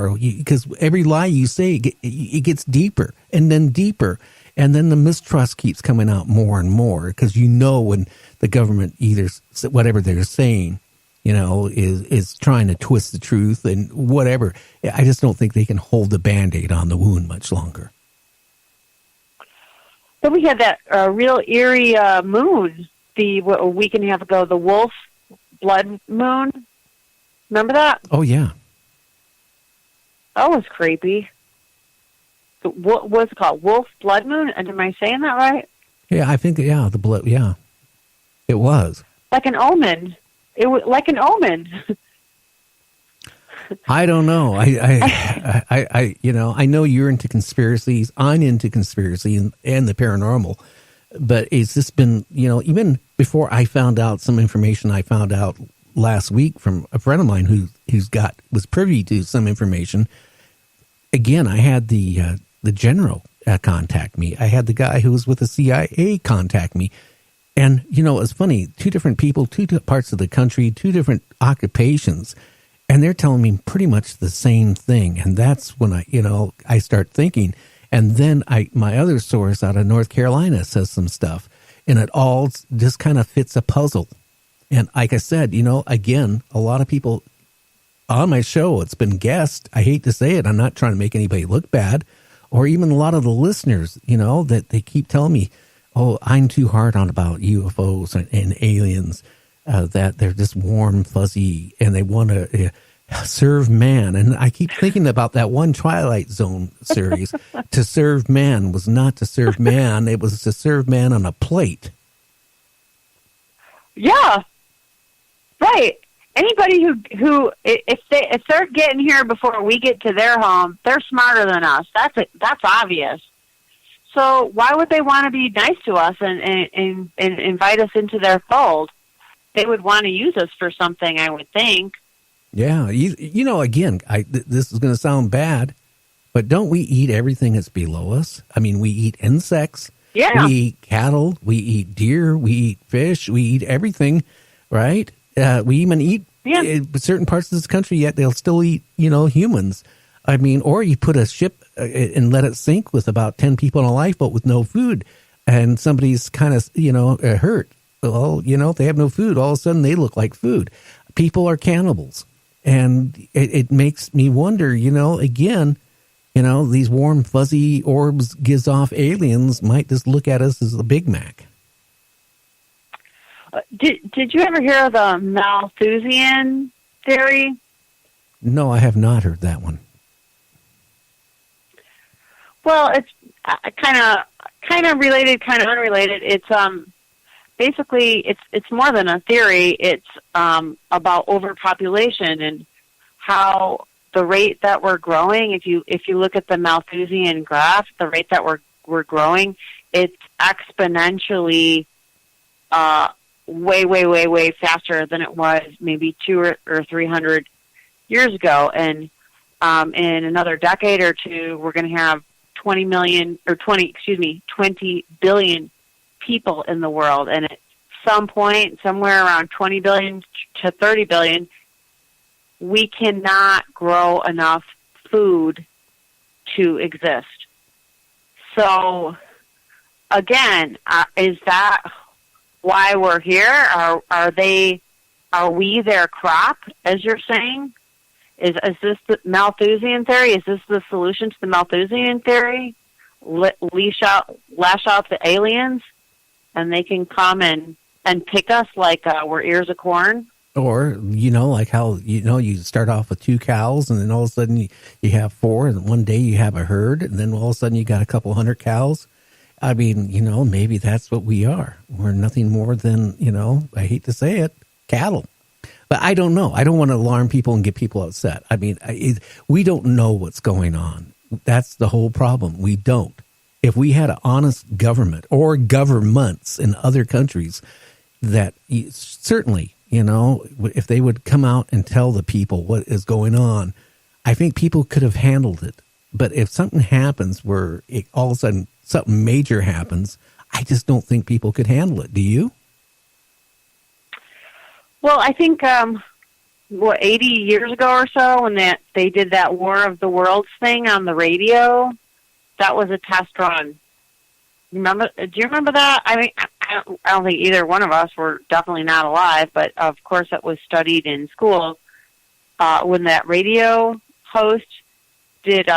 more because every lie you say, it gets deeper and then deeper. And then the mistrust keeps coming out more and more because when the government either whatever they're saying, is trying to twist the truth and whatever. I just don't think they can hold the Band-Aid on the wound much longer. So we had that real eerie moon a week and a half ago, the wolf blood moon. Remember that? Oh, yeah. That was creepy. What was it called? Wolf blood moon? Am I saying that right? Yeah, I think, the blood, yeah. It was. Like an omen. It was like an omen. I don't know. I know you're into conspiracies. I'm into conspiracy and the paranormal. But it's just been, even before I found out some information I found out last week from a friend of mine was privy to some information. Again, I had the general contact me. I had the guy who was with the CIA contact me. And, it's funny, two different people, two parts of the country, two different occupations, and they're telling me pretty much the same thing. And that's when I start thinking. And then my other source out of North Carolina says some stuff, and it all just kind of fits a puzzle. And like I said, again, a lot of people on my show, it's been guessed. I hate to say it. I'm not trying to make anybody look bad, or even a lot of the listeners, that they keep telling me, oh, I'm too hard on about UFOs and aliens, that they're just warm, fuzzy, and they want to serve man. And I keep thinking about that one Twilight Zone series. To serve man was not to serve man. It was to serve man on a plate. Yeah. Right. Anybody who if they're getting here before we get to their home, they're smarter than us. That's obvious. So why would they want to be nice to us and invite us into their fold? They would want to use us for something, I would think. Yeah. Again, this is going to sound bad, but don't we eat everything that's below us? I mean, we eat insects. Yeah. We eat cattle. We eat deer. We eat fish. We eat everything, right? We even eat certain parts of this country, yet they'll still eat, humans. I mean, or you put a ship and let it sink with about 10 people in a lifeboat with no food, and somebody's kind of, hurt. Well, if they have no food, all of a sudden they look like food. People are cannibals. And it makes me wonder, again, these warm, fuzzy orbs gives off aliens might just look at us as a Big Mac. Did you ever hear of the Malthusian theory? No, I have not heard that one. Well, it's kind of related, kind of unrelated. It's basically it's more than a theory. It's about overpopulation and how the rate that we're growing. If you look at the Malthusian graph, the rate that we're growing, it's exponentially way faster than it was maybe 200 or 300 years ago. And in another decade or two, we're going to have 20 billion people in the world. And at some point, somewhere around 20 billion to 30 billion, we cannot grow enough food to exist. So, again, is that why we're here? Are we their crop, as you're saying? Is this the Malthusian theory? Is this the solution to the Malthusian theory? Lash out the aliens, and they can come and pick us like we're ears of corn? Or, like how, you start off with 2 cows, and then all of a sudden you have 4, and one day you have a herd, and then all of a sudden you got a couple hundred cows. I mean, maybe that's what we are. We're nothing more than, I hate to say it, cattle. But I don't know. I don't want to alarm people and get people upset. I mean, we don't know what's going on. That's the whole problem. We don't. If we had an honest government or governments in other countries that certainly, if they would come out and tell the people what is going on, I think people could have handled it. But if something happens where all of a sudden something major happens, I just don't think people could handle it. Do you? Well, I think 80 years ago or so, when they did that War of the Worlds thing on the radio. That was a test run. Do you remember that? I mean, I don't think either one of us were definitely not alive, but of course it was studied in school. When that radio host did,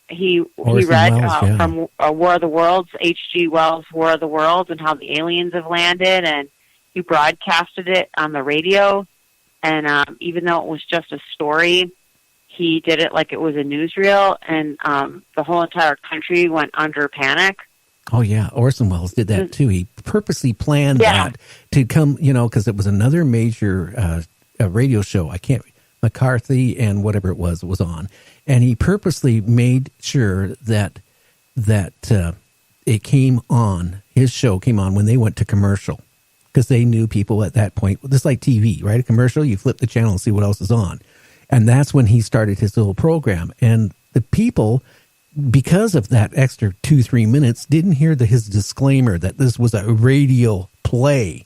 he read from War of the Worlds, H.G. Wells' War of the Worlds, and how the aliens have landed, and he broadcasted it on the radio. And even though it was just a story, he did it like it was a newsreel, and the whole entire country went under panic. Oh, yeah. Orson Welles did that, too. He purposely planned that to come, because it was another major radio show. McCarthy and whatever it was on. And he purposely made sure that it came on, his show came on when they went to commercial, because they knew people at that point, just like TV, right? A commercial, you flip the channel and see what else is on. And that's when he started his little program. And the people, because of that extra 2-3 minutes, didn't hear his disclaimer that this was a radio play.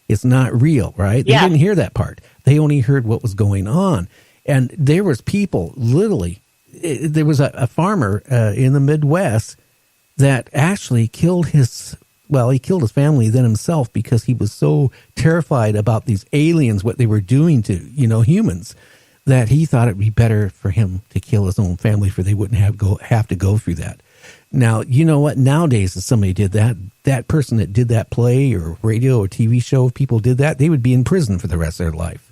It's not real, right? They didn't hear that part. They only heard what was going on. And there was people, literally, there was a farmer in the Midwest that actually killed his family, then himself, because he was so terrified about these aliens, what they were doing to, humans, that he thought it'd be better for him to kill his own family, for they wouldn't have to go through that. Now, you know what? Nowadays, if somebody did that person that did that play or radio or TV show, if people did that, they would be in prison for the rest of their life.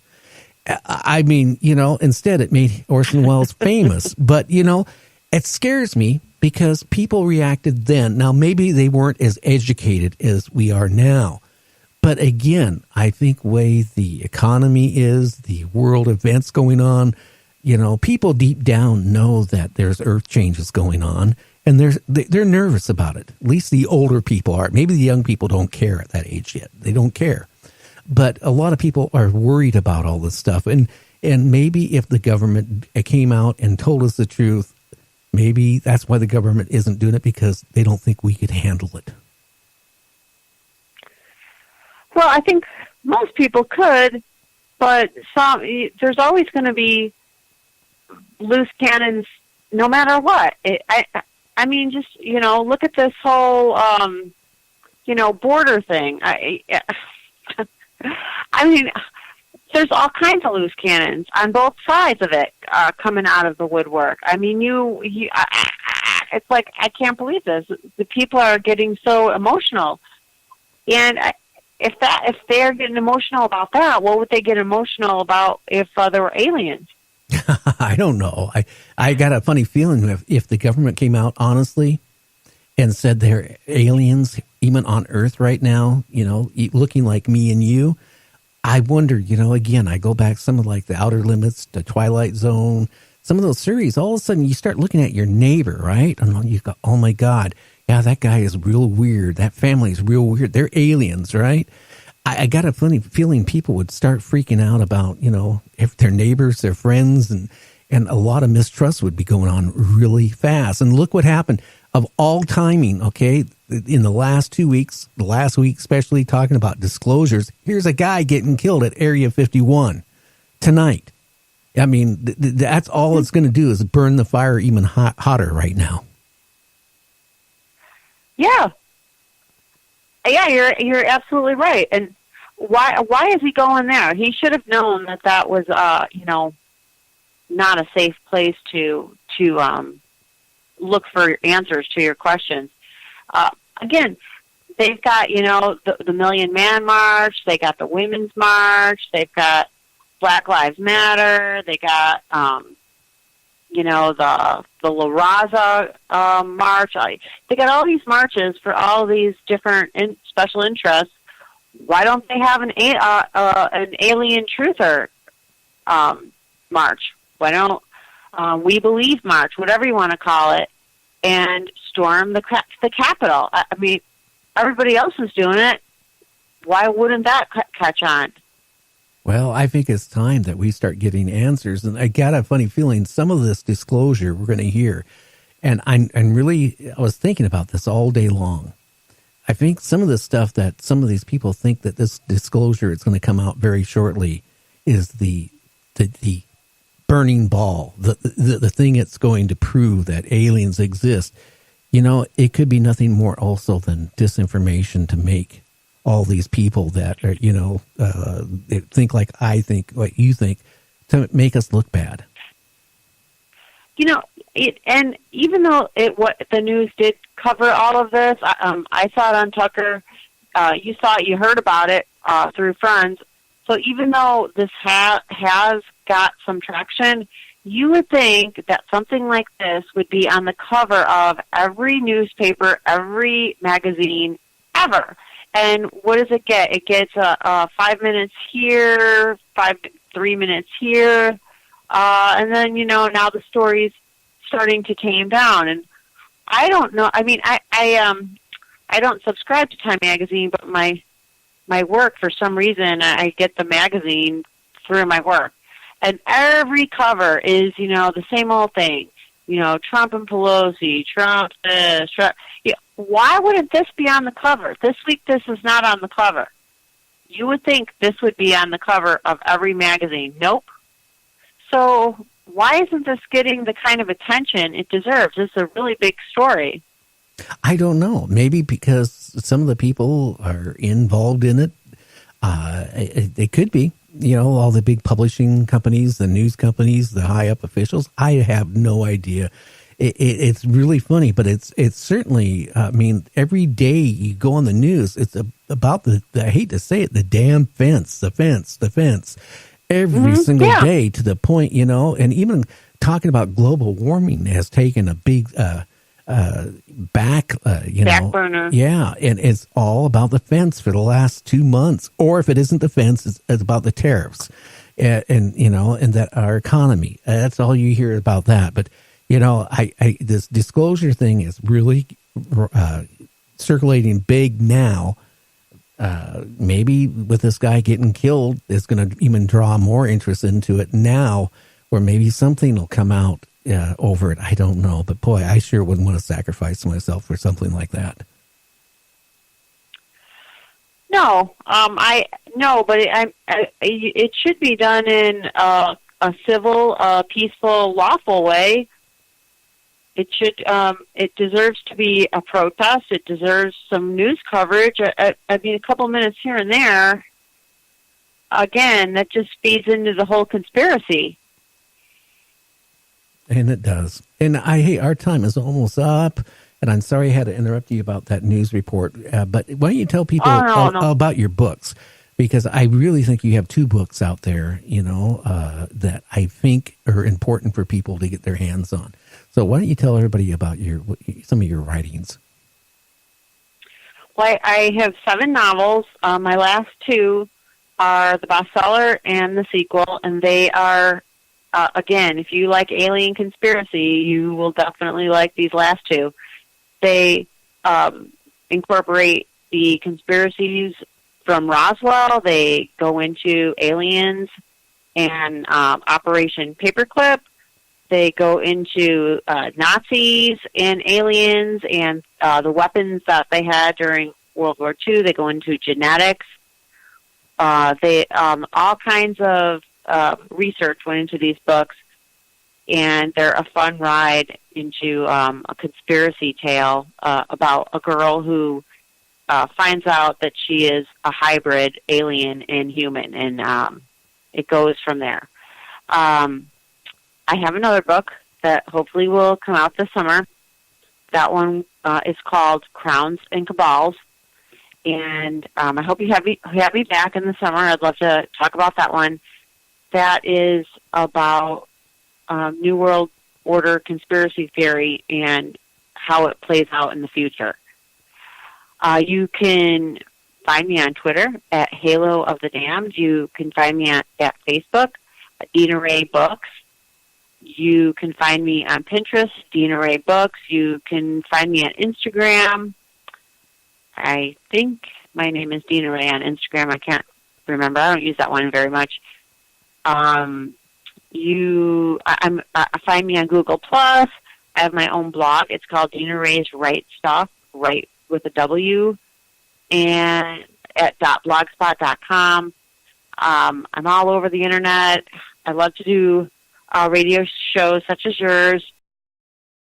I mean, instead it made Orson Welles famous. But, it scares me because people reacted then. Now, maybe they weren't as educated as we are now. But again, I think way the economy is, the world events going on, people deep down know that there's earth changes going on. And they're nervous about it. At least the older people are. Maybe the young people don't care at that age yet. They don't care. But a lot of people are worried about all this stuff. And maybe if the government came out and told us the truth, maybe that's why the government isn't doing it, because they don't think we could handle it. Well, I think most people could, but there's always going to be loose cannons no matter what. I mean, just, look at this whole, border thing. I mean, there's all kinds of loose cannons on both sides of it coming out of the woodwork. I mean, it's like, I can't believe this. The people are getting so emotional. And if they're getting emotional about that, what would they get emotional about if there were aliens? I don't know. I got a funny feeling if the government came out honestly and said they're aliens, even on Earth right now, looking like me and you, I wonder, again, I go back some of like the Outer Limits, the Twilight Zone, some of those series, all of a sudden you start looking at your neighbor, right? And you go, oh my God, yeah, that guy is real weird. That family is real weird. They're aliens, right? I got a funny feeling people would start freaking out about, if their neighbors, their friends, and a lot of mistrust would be going on really fast. And look what happened of all timing, okay? In the last 2 weeks, the last week especially, talking about disclosures, here's a guy getting killed at Area 51 tonight. I mean, that's all it's going to do is burn the fire even hotter right now. Yeah. Yeah, you're absolutely right. And why is he going there? He should have known that was not a safe place to look for answers to your questions. Again, they've got the Million Man March, they got the Women's March, they've got Black Lives Matter, they got the La Raza march. They got all these marches for all these different special interests. Why don't they have an alien truther march? Why don't We Believe march, whatever you want to call it, and storm the Capitol? I mean, everybody else is doing it. Why wouldn't that catch on? Well, I think it's time that we start getting answers. And I got a funny feeling some of this disclosure we're going to hear. And I was thinking about this all day long. I think some of the stuff that some of these people think that this disclosure is going to come out very shortly is the the burning ball, the thing that's going to prove that aliens exist, it could be nothing more also than disinformation to make all these people that are, they think like I think, what you think, to make us look bad. And even though what the news did cover all of this, I saw it on Tucker. You saw it, you heard about it through friends. So even though this has got some traction, you would think that something like this would be on the cover of every newspaper, every magazine ever. And what does it get? It gets 5 minutes here, 3 minutes here, and then now the story's starting to tame down. And I don't know. I mean, I don't subscribe to Time Magazine, but my work, for some reason, I get the magazine through my work. And every cover is, the same old thing. Trump and Pelosi, Trump this, Trump. Why wouldn't this be on the cover? This week, this is not on the cover. You would think this would be on the cover of every magazine. Nope. So why isn't this getting the kind of attention it deserves? It's a really big story. I don't know. Maybe because some of the people are involved in it. It could be, all the big publishing companies, the news companies, the high up officials. I have no idea. It's really funny, but it's certainly, every day you go on the news, it's about I hate to say it, the damn fence, the fence. Every single day, to the point, and even talking about global warming has taken a big back burner. Yeah, and it's all about the fence for the last 2 months. Or if it isn't the fence, it's about the tariffs, and that our economy. That's all you hear about that. But this disclosure thing is really circulating big now. Maybe with this guy getting killed, it's going to even draw more interest into it now, or maybe something will come out over it. I don't know, but boy, I sure wouldn't want to sacrifice myself for something like that. No, but it should be done in a civil, peaceful, lawful way. It should. It deserves to be a protest. It deserves some news coverage. A couple minutes here and there. Again, that just feeds into the whole conspiracy. And it does. And our time is almost up. And I'm sorry I had to interrupt you about that news report. But why don't you tell people about your books? Because I really think you have 2 books out there, that I think are important for people to get their hands on. So why don't you tell everybody about some of your writings? Well, I have 7 novels. My last 2 are the bestseller and the sequel, and they are, again, if you like alien conspiracy, you will definitely like these last 2. They incorporate the conspiracies from Roswell. They go into aliens and Operation Paperclip. They go into Nazis and aliens and the weapons that they had during World War II. They go into genetics. They all kinds of research went into these books, and they're a fun ride into a conspiracy tale about a girl who finds out that she is a hybrid alien and human, and it goes from there. I have another book that hopefully will come out this summer. That one is called Crowns and Cabals, and I hope you have me back in the summer. I'd love to talk about that one. That is about New World Order conspiracy theory and how it plays out in the future. You can find me on Twitter at Halo of the Damned. You can find me at Facebook, Dina Rae Books. You can find me on Pinterest, Dina Rae Books. You can find me on Instagram. I think my name is Dina Rae on Instagram. I can't remember. I don't use that one very much. Find me on Google Plus. I have my own blog. It's called Dina Rae's Right Stuff, right with a W, and at .blogspot.com. I'm all over the internet. I love to do radio shows such as yours,